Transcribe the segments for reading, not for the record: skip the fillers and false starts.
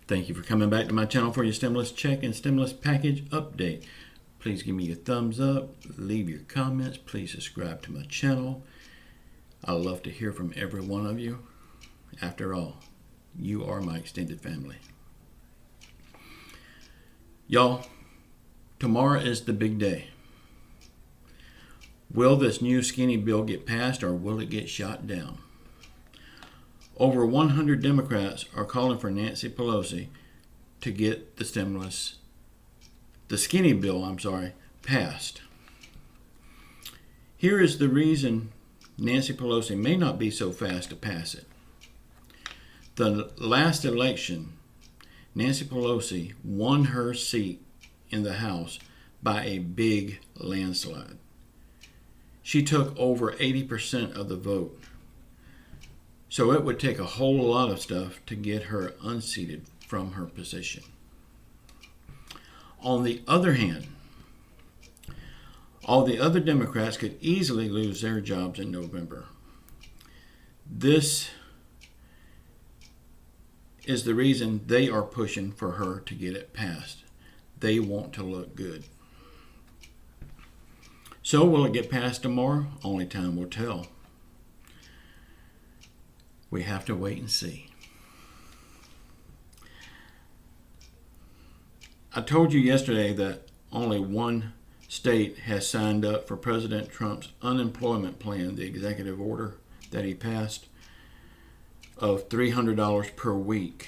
Thank you for coming back to my channel for your stimulus check and stimulus package update. Please give me a thumbs up, leave your comments, please subscribe to my channel. I love to hear from every one of you. After all, you are my extended family. Y'all, tomorrow is the big day. Will this new skinny bill get passed or will it get shot down? Over 100 Democrats are calling for Nancy Pelosi to get the skinny bill, passed. Here is the reason Nancy Pelosi may not be so fast to pass it. The last election, Nancy Pelosi won her seat in the House by a big landslide. She took over 80% of the vote. So it would take a whole lot of stuff to get her unseated from her position. On the other hand, all the other Democrats could easily lose their jobs in November. This is the reason they are pushing for her to get it passed. They want to look good. So will it get passed tomorrow? Only time will tell. We have to wait and see. I told you yesterday that only one state has signed up for President Trump's unemployment plan, the executive order that he passed of $300 per week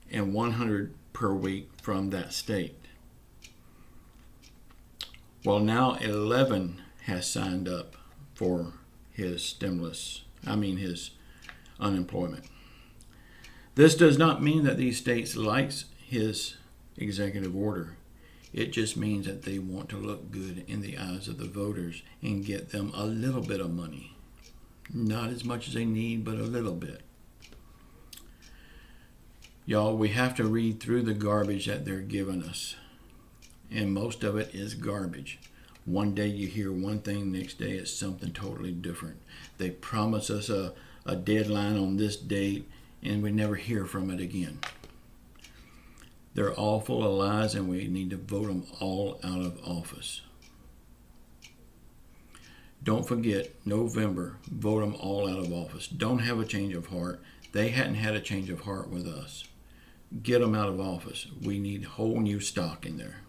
and $100 per week from that state. Well, now 11 has signed up for his his unemployment. This does not mean that these states like his executive order. It just means that they want to look good in the eyes of the voters and get them a little bit of money. Not as much as they need, but a little bit. Y'all, we have to read through the garbage that they're giving us. And most of it is garbage. One day you hear one thing, next day it's something totally different. They promise us a deadline on this date, and we never hear from it again. They're all full of lies, and we need to vote them all out of office. Don't forget, November, vote them all out of office. Don't have a change of heart. They hadn't had a change of heart with us. Get them out of office. We need whole new stock in there.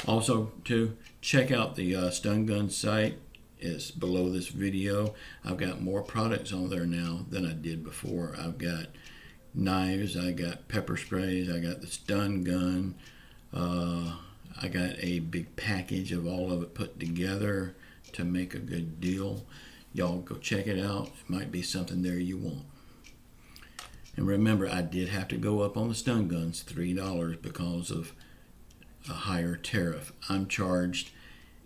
Also, to check out the Stun Gun site. It's below this video. I've got more products on there now than I did before. I've got knives, I got pepper sprays, I got the stun gun. I got a big package of all of it put together to make a good deal. Y'all go check it out. It might be something there you want. And remember, I did have to go up on the stun guns $3 because of a higher tariff. I'm charged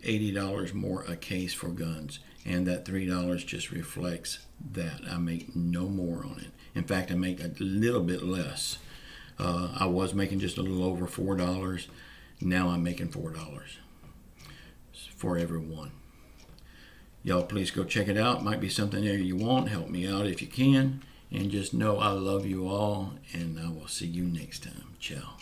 $80 more a case for guns, and that $3 just reflects that. I make no more on it. In fact, I make a little bit less. I was making just a little over $4. Now I'm making $4 for every one. Y'all please go check it out. Might be something there you want. Help me out if you can. And just know I love you all, and I will see you next time. Ciao.